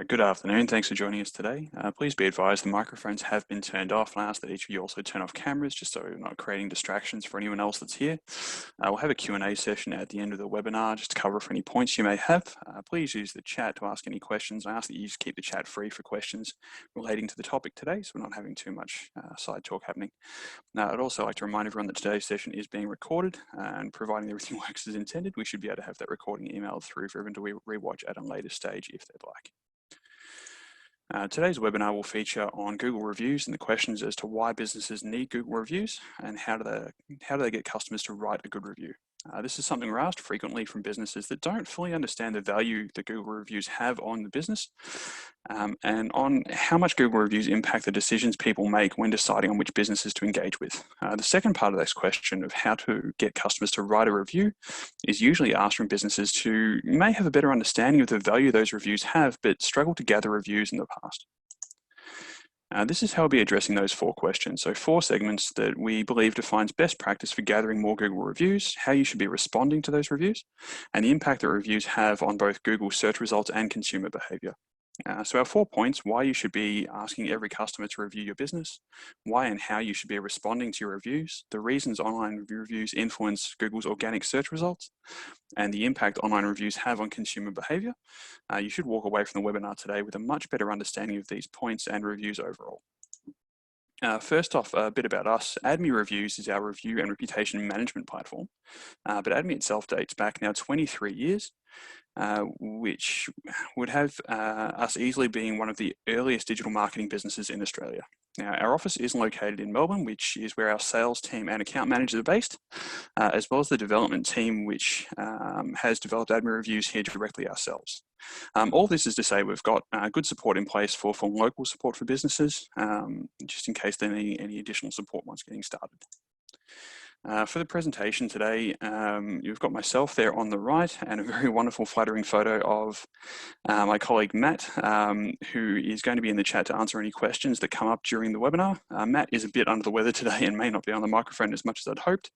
Good afternoon. Thanks for joining us today. Please be advised the microphones have been turned off, and I ask that each of you also turn off cameras just so we're not creating distractions for anyone else that's here. We'll have a Q&A session at the end of the webinar just to cover for any points you may have. Please use the chat to ask any questions. I ask that you just keep the chat free for questions relating to the topic today so we're not having too much side talk happening. Now, I'd also like to remind everyone that today's session is being recorded, and providing everything works as intended, we should be able to have that recording emailed through for everyone to rewatch at a later stage if they'd like. Today's webinar will feature on Google reviews and the questions as to why businesses need Google reviews and how do they get customers to write a good review. This is something we're asked frequently from businesses that don't fully understand the value that Google reviews have on the business and on how much Google reviews impact the decisions people make when deciding on which businesses to engage with. The second part of this question of how to get customers to write a review is usually asked from businesses who may have a better understanding of the value those reviews have, but struggle to gather reviews in the past. This is how we'll be addressing those 4 questions. So 4 segments that we believe defines best practice for gathering more Google reviews, how you should be responding to those reviews, and the impact that reviews have on both Google search results and consumer behavior. So our 4 points: why you should be asking every customer to review your business, why and how you should be responding to your reviews, the reasons online reviews influence Google's organic search results, and the impact online reviews have on consumer behavior. You should walk away from the webinar today with a much better understanding of these points and reviews overall. First off, a bit about us. AddME Reviews is our review and reputation management platform, but AddME itself dates back now 23 years, which would have us easily being one of the earliest digital marketing businesses in Australia. Now, our office is located in Melbourne, which is where our sales team and account managers are based, as well as the development team, which has developed AddME Reviews here directly ourselves. All this is to say we've got good support in place for local support for businesses, just in case they need any additional support once getting started. For the presentation today, you've got myself there on the right and a very wonderful, flattering photo of my colleague Matt, who is going to be in the chat to answer any questions that come up during the webinar. Matt is a bit under the weather today and may not be on the microphone as much as I'd hoped,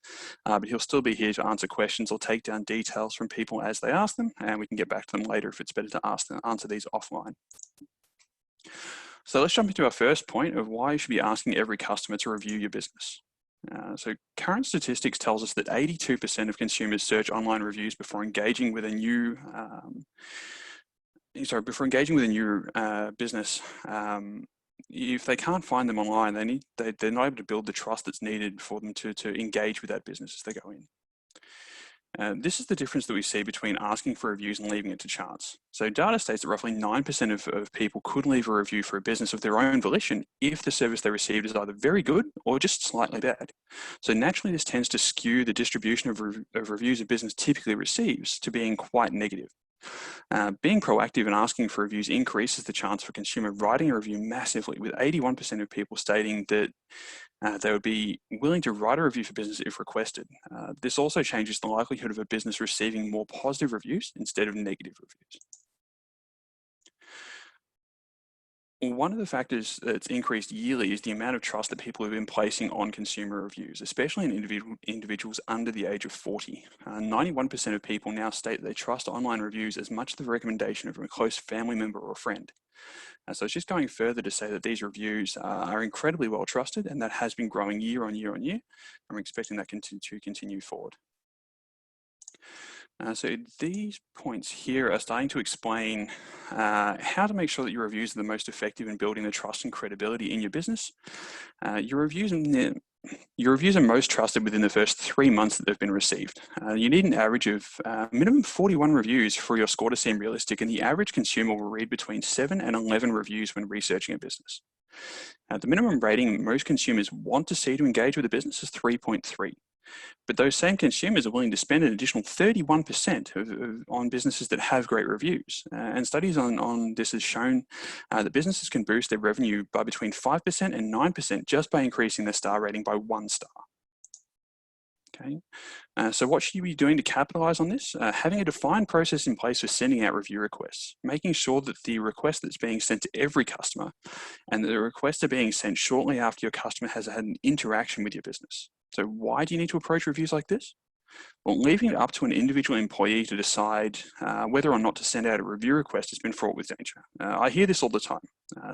but he'll still be here to answer questions or take down details from people as they ask them, and we can get back to them later if it's better to answer these offline. So let's jump into our first point of why you should be asking every customer to review your business. So current statistics tells us that 82% of consumers search online reviews before engaging with a new business. If they can't find them online, they're not able to build the trust that's needed for them to engage with that business as they go in. This is the difference that we see between asking for reviews and leaving it to chance. So data states that roughly 9% of people could leave a review for a business of their own volition if the service they received is either very good or just slightly bad. So naturally, this tends to skew the distribution of reviews a business typically receives to being quite negative. Being proactive and asking for reviews increases the chance for consumer writing a review massively, with 81% of people stating that they would be willing to write a review for business if requested. This also changes the likelihood of a business receiving more positive reviews instead of negative reviews. One of the factors that's increased yearly is the amount of trust that people have been placing on consumer reviews, especially in individuals under the age of 40. 91% of people now state that they trust online reviews as much as the recommendation of a close family member or friend. So it's just going further to say that these reviews are incredibly well trusted, and that has been growing year on year on year. I'm expecting that to continue forward. So these points here are starting to explain how to make sure that your reviews are the most effective in building the trust and credibility in your business. Your reviews are most trusted within the first 3 months that they've been received. You need an average of minimum 41 reviews for your score to seem realistic, and the average consumer will read between 7 and 11 reviews when researching a business. The minimum rating most consumers want to see to engage with a business is 3.3. But those same consumers are willing to spend an additional 31% on businesses that have great reviews. And studies on this has shown that businesses can boost their revenue by between 5% and 9% just by increasing their star rating by 1 star. Okay, so what should you be doing to capitalize on this? Having a defined process in place for sending out review requests, making sure that the request that's being sent to every customer and that the requests are being sent shortly after your customer has had an interaction with your business. So why do you need to approach reviews like this? Well, leaving it up to an individual employee to decide whether or not to send out a review request has been fraught with danger. I hear this all the time.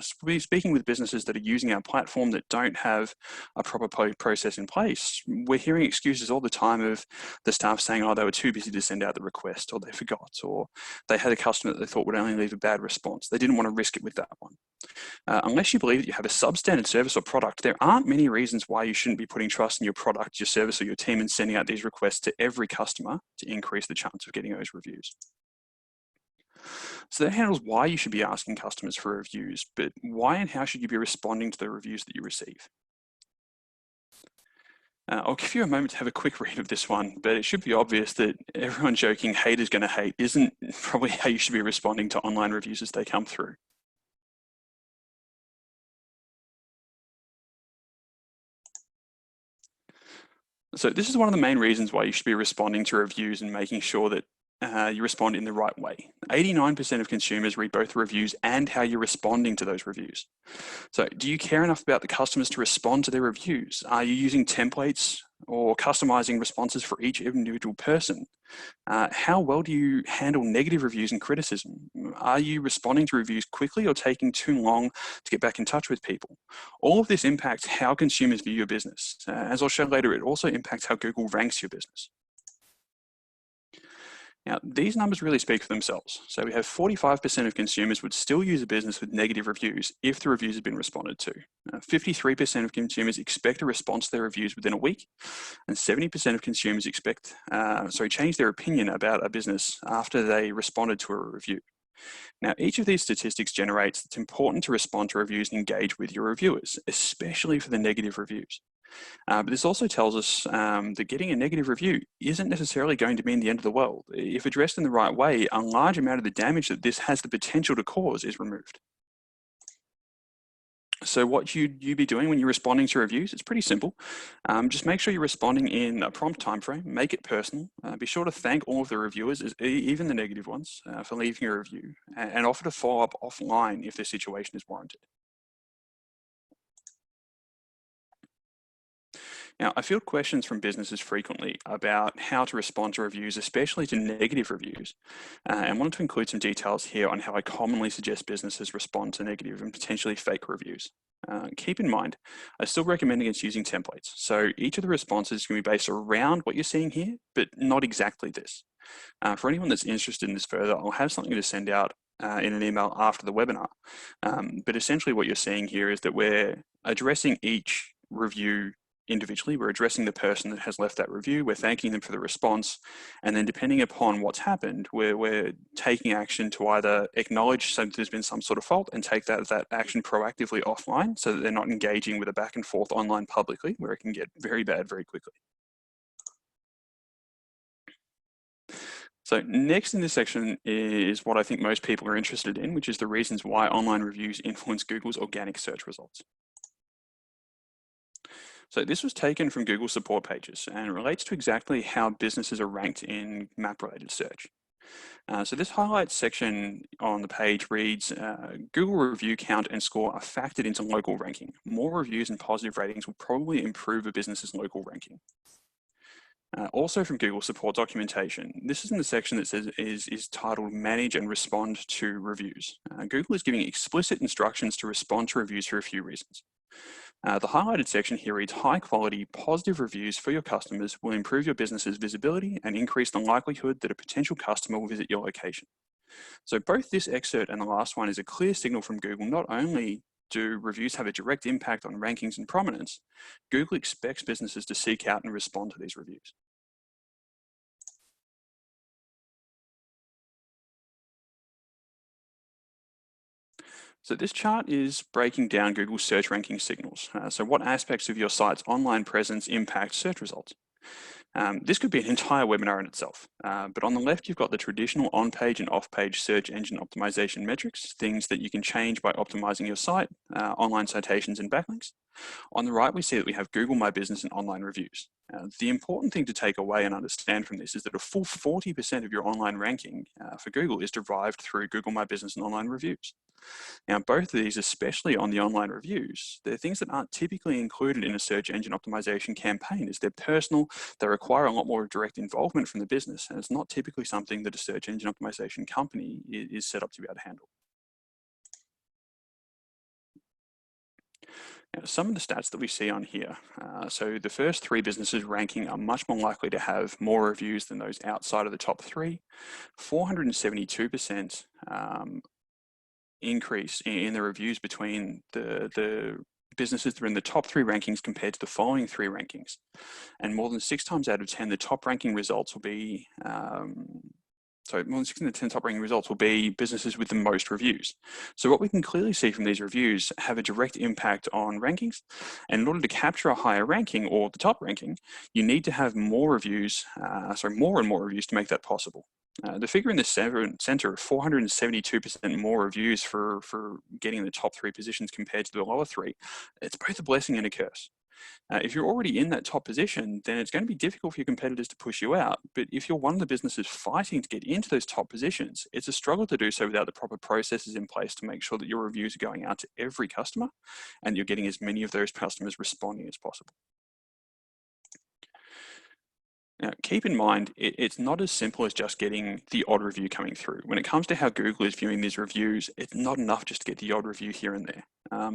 Speaking with businesses that are using our platform that don't have a proper process in place, we're hearing excuses all the time of the staff saying, oh, they were too busy to send out the request, or they forgot, or they had a customer that they thought would only leave a bad response. They didn't want to risk it with that one. Unless you believe that you have a substandard service or product, there aren't many reasons why you shouldn't be putting trust in your product, your service, or your team and sending out these requests to every customer to increase the chance of getting those reviews. So that handles why you should be asking customers for reviews, but why and how should you be responding to the reviews that you receive? I'll give you a moment to have a quick read of this one, but it should be obvious that everyone joking hate is going to hate isn't probably how you should be responding to online reviews as they come through. So this is one of the main reasons why you should be responding to reviews and making sure that you respond in the right way. 89% of consumers read both the reviews and how you're responding to those reviews. So do you care enough about the customers to respond to their reviews? Are you using templates or customizing responses for each individual person? How well do you handle negative reviews and criticism? Are you responding to reviews quickly or taking too long to get back in touch with people? All of this impacts how consumers view your business. As I'll show later, it also impacts how Google ranks your business. Now, these numbers really speak for themselves. So we have 45% of consumers would still use a business with negative reviews if the reviews had been responded to. 53% of consumers expect a response to their reviews within a week, and 70% of consumers change their opinion about a business after they responded to a review. Now, each of these statistics generates it's important to respond to reviews and engage with your reviewers, especially for the negative reviews. But this also tells us that getting a negative review isn't necessarily going to mean the end of the world. If addressed in the right way, a large amount of the damage that this has the potential to cause is removed. So what you'd be doing when you're responding to reviews, it's pretty simple. Just make sure you're responding in a prompt timeframe, make it personal. Be sure to thank all of the reviewers, even the negative ones, for leaving a review, and offer to follow up offline if the situation is warranted. Now, I field questions from businesses frequently about how to respond to reviews, especially to negative reviews, and wanted to include some details here on how I commonly suggest businesses respond to negative and potentially fake reviews. Keep in mind, I still recommend against using templates. So each of the responses can be based around what you're seeing here, but not exactly this. For anyone that's interested in this further, I'll have something to send out in an email after the webinar. But essentially what you're seeing here is that we're addressing each review individually. We're addressing the person that has left that review, we're thanking them for the response, and then depending upon what's happened, we're taking action to either acknowledge there's been some sort of fault and take that action proactively offline so that they're not engaging with a back and forth online publicly where it can get very bad very quickly. So next in this section is what I think most people are interested in, which is the reasons why online reviews influence Google's organic search results. So this was taken from Google support pages and it relates to exactly how businesses are ranked in map-related search. So this highlights section on the page reads, Google review count and score are factored into local ranking. More reviews and positive ratings will probably improve a business's local ranking. Also from Google support documentation, this is in the section that says is titled Manage and Respond to Reviews. Google is giving explicit instructions to respond to reviews for a few reasons. The highlighted section here reads, high quality, positive reviews for your customers will improve your business's visibility and increase the likelihood that a potential customer will visit your location. So both this excerpt and the last one is a clear signal from Google. Not only do reviews have a direct impact on rankings and prominence, Google expects businesses to seek out and respond to these reviews. So this chart is breaking down Google's search ranking signals. So what aspects of your site's online presence impact search results? This could be an entire webinar in itself, but on the left, you've got the traditional on-page and off-page search engine optimization metrics, things that you can change by optimizing your site, online citations and backlinks. On the right, we see that we have Google My Business and online reviews. The important thing to take away and understand from this is that a full 40% of your online ranking for Google is derived through Google My Business and online reviews. Now, both of these, especially on the online reviews, they're things that aren't typically included in a search engine optimization campaign, as they're personal, they require a lot more direct involvement from the business, and it's not typically something that a search engine optimization company is set up to be able to handle. Now, some of the stats that we see on here, so the first 3 businesses ranking are much more likely to have more reviews than those outside of the top 3. 472% increase in the reviews between the businesses that are in the top 3 rankings compared to the following 3 rankings. And more than 6 times out of 10, the top ranking results will be more than 6 of the 10 top ranking results will be businesses with the most reviews. So what we can clearly see from these reviews have a direct impact on rankings. And in order to capture a higher ranking or the top ranking, you need to have more reviews, more and more reviews to make that possible. The figure in the center of 472% more reviews for getting the top 3 positions compared to the lower 3, it's both a blessing and a curse. If you're already in that top position, then it's going to be difficult for your competitors to push you out. But if you're one of the businesses fighting to get into those top positions, it's a struggle to do so without the proper processes in place to make sure that your reviews are going out to every customer and you're getting as many of those customers responding as possible. Now, keep in mind, it's not as simple as just getting the odd review coming through. When it comes to how Google is viewing these reviews, it's not enough just to get the odd review here and there.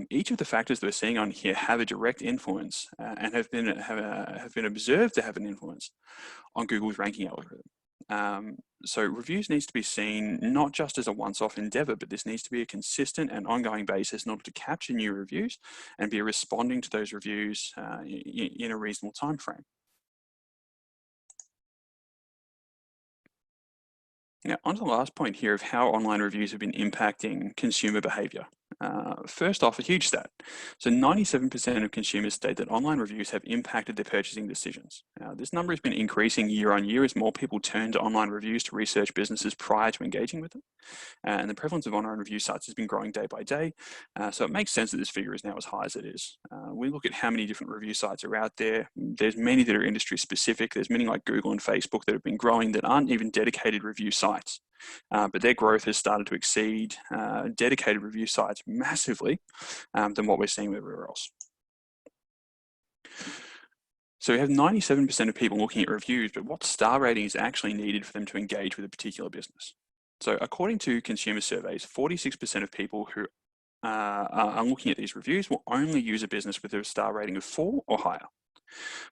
Each of the factors that we're seeing on here have a direct influence and have been observed to have an influence on Google's ranking algorithm. So reviews needs to be seen not just as a once-off endeavor, but this needs to be a consistent and ongoing basis in order to capture new reviews and be responding to those reviews in a reasonable time frame. Now, on to the last point here of how online reviews have been impacting consumer behavior. First off, a huge stat. So 97% of consumers state that online reviews have impacted their purchasing decisions. Now, this number has been increasing year on year as more people turn to online reviews to research businesses prior to engaging with them. And the prevalence of online review sites has been growing day by day. So it makes sense that this figure is now as high as it is. We look at how many different review sites are out there. There's many that are industry specific. There's many like Google and Facebook that have been growing that aren't even dedicated review sites. But their growth has started to exceed dedicated review sites massively than what we're seeing everywhere else. So we have 97% of people looking at reviews, but what star rating is actually needed for them to engage with a particular business? So according to consumer surveys, 46% of people who are looking at these reviews will only use a business with a star rating of 4 or higher.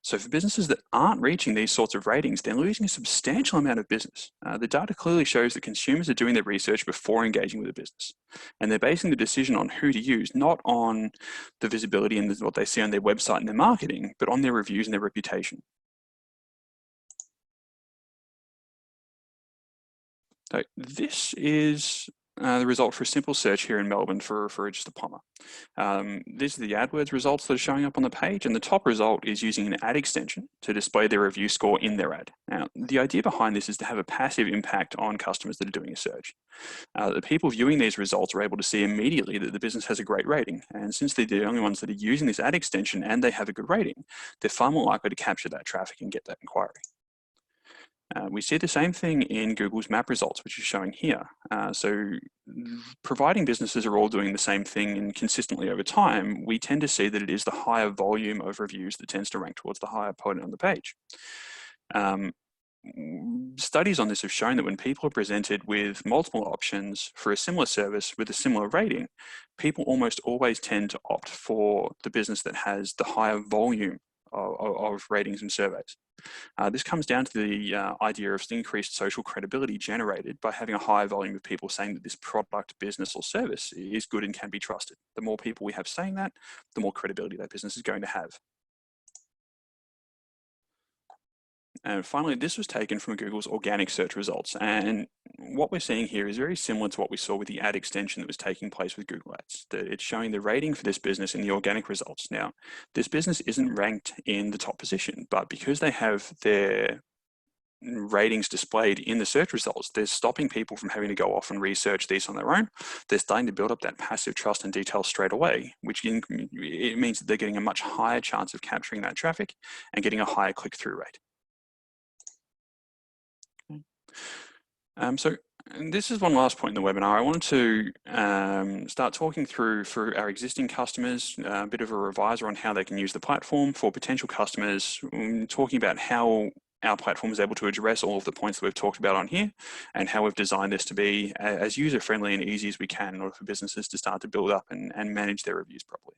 So for businesses that aren't reaching these sorts of ratings, they're losing a substantial amount of business. The data clearly shows that consumers are doing their research before engaging with a business. And they're basing the decision on who to use, not on the visibility and what they see on their website and their marketing, but on their reviews and their reputation. So this is the result for a simple search here in Melbourne for just a plumber. These are the AdWords results that are showing up on the page, and the top result is using an ad extension to display their review score in their ad. Now, the idea behind this is to have a passive impact on customers that are doing a search. The people viewing these results are able to see immediately that the business has a great rating, and since they're the only ones that are using this ad extension and they have a good rating, they're far more likely to capture that traffic and get that inquiry. We see the same thing in Google's map results, which is showing here. So providing businesses are all doing the same thing and consistently over time, we tend to see that it is the higher volume of reviews that tends to rank towards the higher point on the page. Studies on this have shown that when people are presented with multiple options for a similar service with a similar rating, people almost always tend to opt for the business that has the higher volume of ratings and surveys. This comes down to the idea of increased social credibility generated by having a high volume of people saying that this product, business, or service is good and can be trusted. The more people we have saying that, the more credibility that business is going to have. And finally, this was taken from Google's organic search results. And what we're seeing here is very similar to what we saw with the ad extension that was taking place with Google Ads. It's showing the rating for this business in the organic results. Now, this business isn't ranked in the top position, but because they have their ratings displayed in the search results, they're stopping people from having to go off and research these on their own. They're starting to build up that passive trust and detail straight away, which it means that they're getting a much higher chance of capturing that traffic and getting a higher click-through rate. So And this is one last point in the webinar. I wanted to start talking through for our existing customers, a bit of a revisor on how they can use the platform. For potential customers, talking about how our platform is able to address all of the points that we've talked about on here, and how we've designed this to be as user-friendly and easy as we can in order for businesses to start to build up and manage their reviews properly.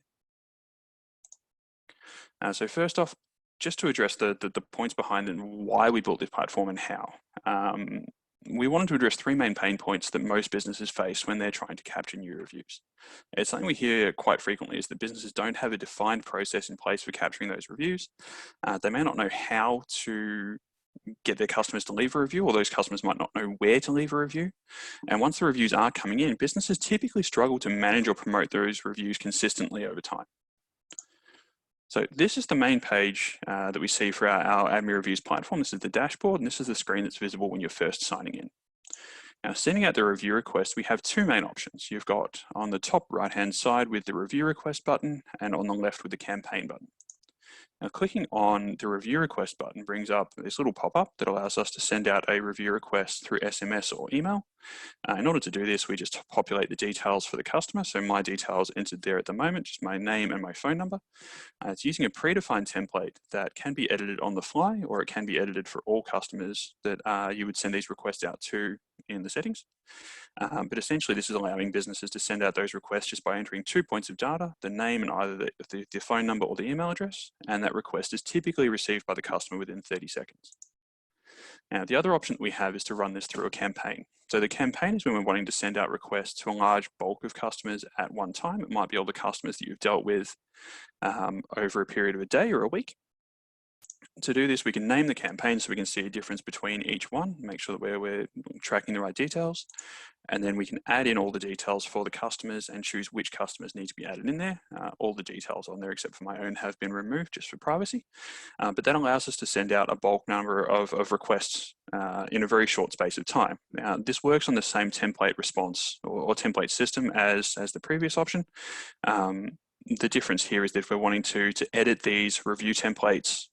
So first off, just to address the points behind and why we built this platform and how. We wanted to address three main pain points that most businesses face when they're trying to capture new reviews. It's something we hear quite frequently is that businesses don't have a defined process in place for capturing those reviews. They may not know how to get their customers to leave a review, or those customers might not know where to leave a review. And once the reviews are coming in, businesses typically struggle to manage or promote those reviews consistently over time. So this is the main page that we see for our AddME Reviews platform. This is the dashboard, and this is the screen that's visible when you're first signing in. Now, sending out the review request, we have two main options. You've got on the top right-hand side with the review request button, and on the left with the campaign button. Now, clicking on the review request button brings up this little pop-up that allows us to send out a review request through SMS or email. In order to do this, we just populate the details for the customer. So my details entered there at the moment, just my name and my phone number. It's using a predefined template that can be edited on the fly, or it can be edited for all customers that you would send these requests out to in the settings. But essentially, this is allowing businesses to send out those requests just by entering 2 points of data, the name and either the phone number or the email address, and that request is typically received by the customer within 30 seconds. Now, the other option that we have is to run this through a campaign. So the campaign is when we're wanting to send out requests to a large bulk of customers at one time. It might be all the customers that you've dealt with over a period of a day or a week. To do this, we can name the campaign so we can see a difference between each one, make sure that we're tracking the right details. And then we can add in all the details for the customers and choose which customers need to be added in there. All the details on there, except for my own, have been removed just for privacy. But that allows us to send out a bulk number of requests in a very short space of time. Now, this works on the same template response or template system as the previous option. The difference here is that if we're wanting to edit these review templates,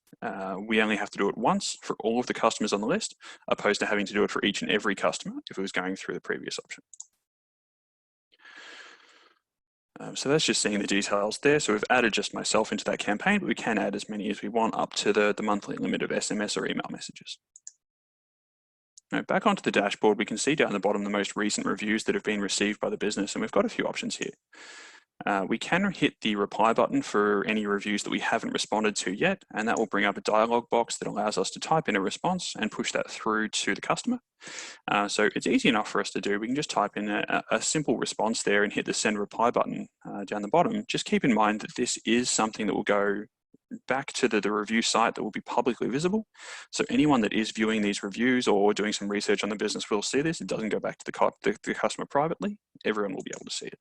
we only have to do it once for all of the customers on the list, opposed to having to do it for each and every customer if it was going through the previous option. So that's just seeing the details there. So we've added just myself into that campaign, but we can add as many as we want up to the monthly limit of SMS or email messages. Now, back onto the dashboard, we can see down the bottom the most recent reviews that have been received by the business, and we've got a few options here. We can hit the reply button for any reviews that we haven't responded to yet, and that will bring up a dialog box that allows us to type in a response and push that through to the customer. So it's easy enough for us to do. We can just type in a simple response there and hit the send reply button down the bottom. Just keep in mind that this is something that will go back to the review site that will be publicly visible. So anyone that is viewing these reviews or doing some research on the business will see this. It doesn't go back to the customer privately. Everyone will be able to see it.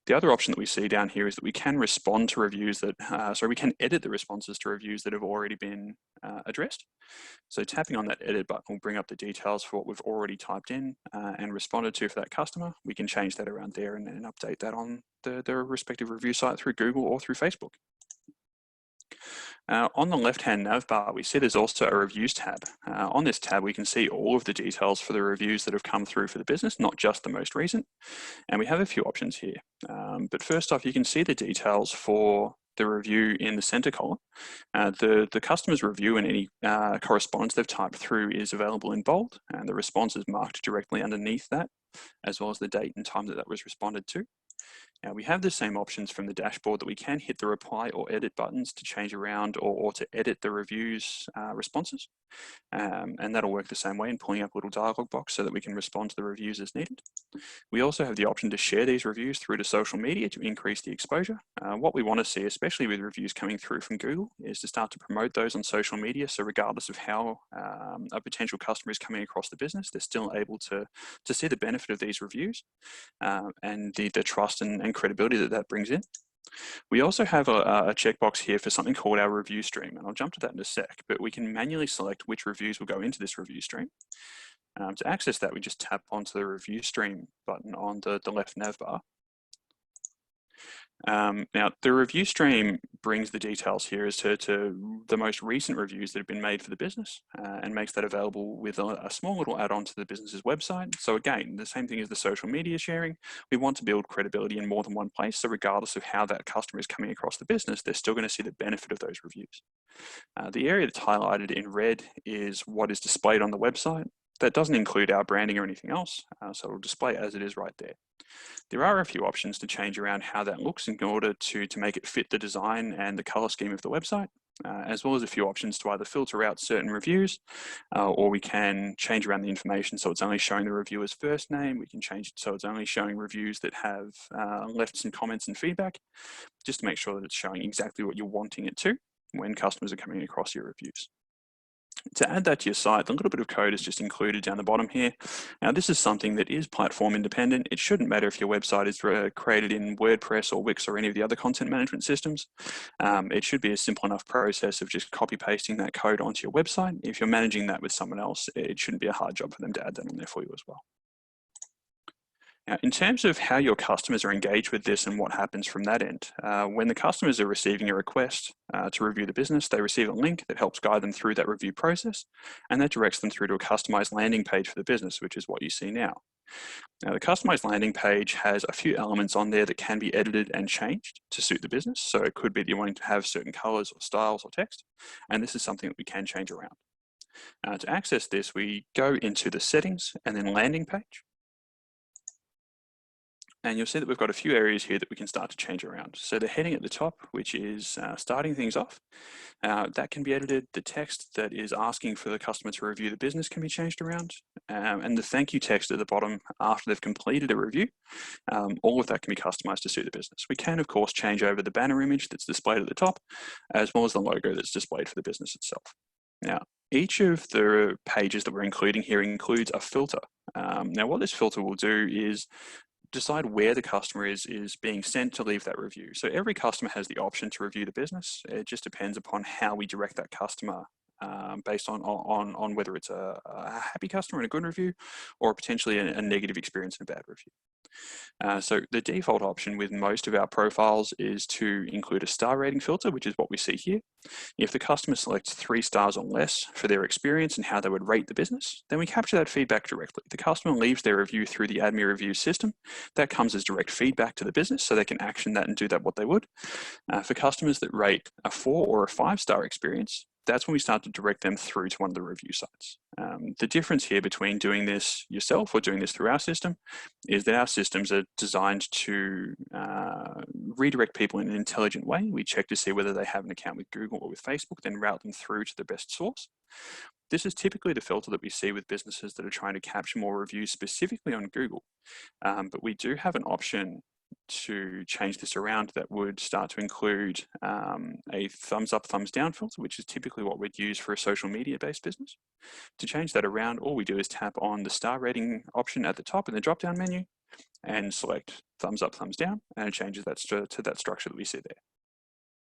The other option that we see down here is that we can respond to reviews that, we can edit the responses to reviews that have already been addressed. So tapping on that edit button will bring up the details for what we've already typed in and responded to for that customer. We can change that around there and update that on the respective review site through Google or through Facebook. On the left-hand nav bar, we see there's also a reviews tab. On this tab, we can see all of the details for the reviews that have come through for the business, not just the most recent. And we have a few options here. But first off, you can see the details for the review in the center column. The customer's review and any correspondence they've typed through is available in bold, and the response is marked directly underneath that, as well as the date and time that was responded to. Now, we have the same options from the dashboard that we can hit the reply or edit buttons to change around or to edit the reviews responses. And that'll work the same way in pulling up a little dialog box so that we can respond to the reviews as needed. We also have the option to share these reviews through to social media to increase the exposure. What we want to see, especially with reviews coming through from Google, is to start to promote those on social media. So regardless of how a potential customer is coming across the business, they're still able to see the benefit of these reviews and the trust and credibility that brings in. We also have a checkbox here for something called our review stream, and I'll jump to that in a sec, but we can manually select which reviews will go into this review stream. To access that, we just tap onto the review stream button on the left nav bar. Now, the review stream brings the details here as to the most recent reviews that have been made for the business and makes that available with a small little add-on to the business's website. So again, the same thing as the social media sharing, we want to build credibility in more than one place. So regardless of how that customer is coming across the business, they're still going to see the benefit of those reviews. The area that's highlighted in red is what is displayed on the website. That doesn't include our branding or anything else, so it'll display as it is right there. There are a few options to change around how that looks in order to make it fit the design and the color scheme of the website, as well as a few options to either filter out certain reviews, or we can change around the information so it's only showing the reviewer's first name. We can change it so it's only showing reviews that have left some comments and feedback, just to make sure that it's showing exactly what you're wanting it to when customers are coming across your reviews. To add that to your site, the little bit of code is just included down the bottom here. Now, this is something that is platform independent. It shouldn't matter if your website is created in WordPress or Wix or any of the other content management systems. It should be a simple enough process of just copy pasting that code onto your website. If you're managing that with someone else, it shouldn't be a hard job for them to add that on there for you as well. Now, in terms of how your customers are engaged with this and what happens from that end, when the customers are receiving a request to review the business, they receive a link that helps guide them through that review process, and that directs them through to a customized landing page for the business, which is what you see now. Now, the customized landing page has a few elements on there that can be edited and changed to suit the business. So it could be that you're wanting to have certain colors or styles or text, and this is something that we can change around. To access this, we go into the settings and then landing page. And you'll see that we've got a few areas here that we can start to change around. So the heading at the top, which is starting things off, that can be edited. The text that is asking for the customer to review the business can be changed around. And the thank you text at the bottom after they've completed a review, all of that can be customized to suit the business. We can, of course, change over the banner image that's displayed at the top, as well as the logo that's displayed for the business itself. Now, each of the pages that we're including here includes a filter. Now, what this filter will do is decide where the customer is being sent to leave that review. So every customer has the option to review the business. It just depends upon how we direct that customer based on whether it's a happy customer and a good review, or potentially a negative experience and a bad review. So the default option with most of our profiles is to include a star rating filter, which is what we see here. If the customer selects 3 stars or less for their experience and how they would rate the business, then we capture that feedback directly. The customer leaves their review through the AddME Reviews system. That comes as direct feedback to the business, so they can action that and do that what they would. For customers that rate a 4 or a 5-star experience, that's when we start to direct them through to one of the review sites. The difference here between doing this yourself or doing this through our system is that our systems are designed to redirect people in an intelligent way. We check to see whether they have an account with Google or with Facebook, then route them through to the best source. This is typically the filter that we see with businesses that are trying to capture more reviews specifically on Google. But we do have an option to change this around that would start to include a thumbs up, thumbs down filter, which is typically what we'd use for a social media based business. To change that around, all we do is tap on the star rating option at the top in the drop down menu and select thumbs up, thumbs down, and it changes that to that structure that we see there.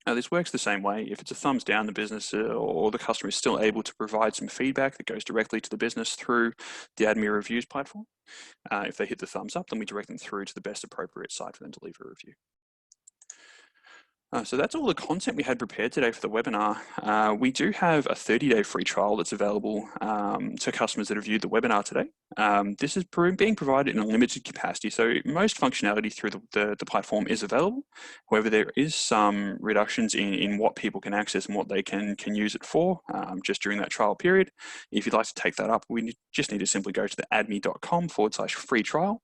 Now, this works the same way. If it's a thumbs down, the business or the customer is still able to provide some feedback that goes directly to the business through the AddME Reviews platform. If they hit the thumbs up, then we direct them through to the best appropriate site for them to leave a review. So that's all the content we had prepared today for the webinar. We do have a 30-day free trial that's available to customers that have viewed the webinar today. This is being provided in a limited capacity, so most functionality through the platform is available. However, there is some reductions in what people can access and what they can use it for just during that trial period. If you'd like to take that up, we just need to simply go to the addme.com/free trial,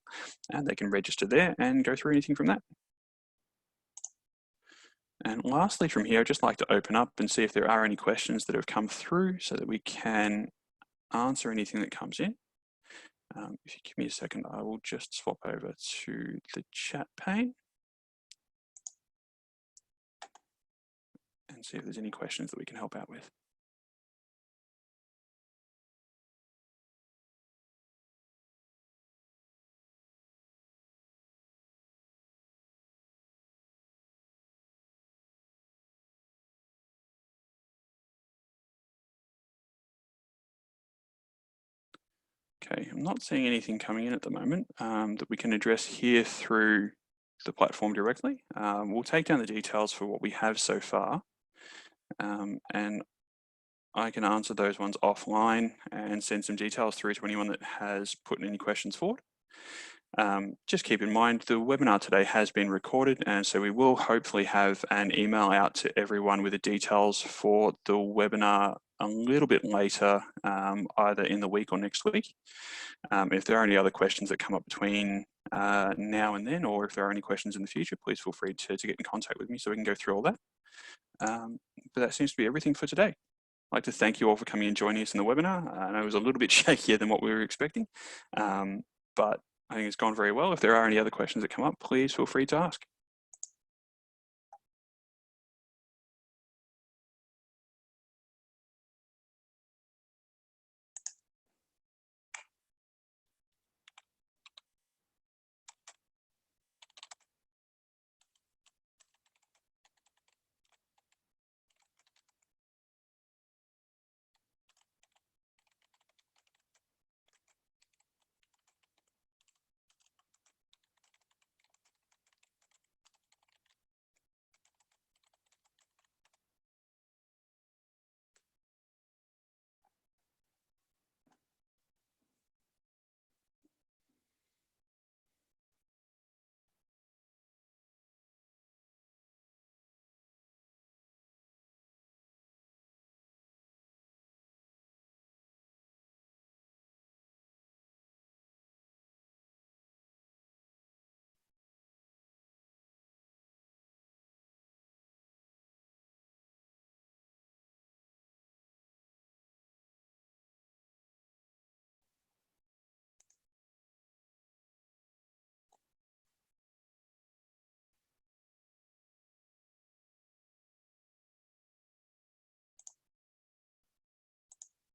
and they can register there and go through anything from that. And lastly from here, I'd just like to open up and see if there are any questions that have come through so that we can answer anything that comes in. If you give me a second, I will just swap over to the chat pane and see if there's any questions that we can help out with. Okay, I'm not seeing anything coming in at the moment that we can address here through the platform directly. We'll take down the details for what we have so far, and I can answer those ones offline and send some details through to anyone that has put any questions forward. Just keep in mind the webinar today has been recorded, and so we will hopefully have an email out to everyone with the details for the webinar a little bit later, either in the week or next week. If there are any other questions that come up between now and then, or if there are any questions in the future, please feel free to get in contact with me so we can go through all that. But that seems to be everything for today. I'd like to thank you all for coming and joining us in the webinar. I know it was a little bit shakier than what we were expecting, but I think it's gone very well. If there are any other questions that come up, please feel free to ask.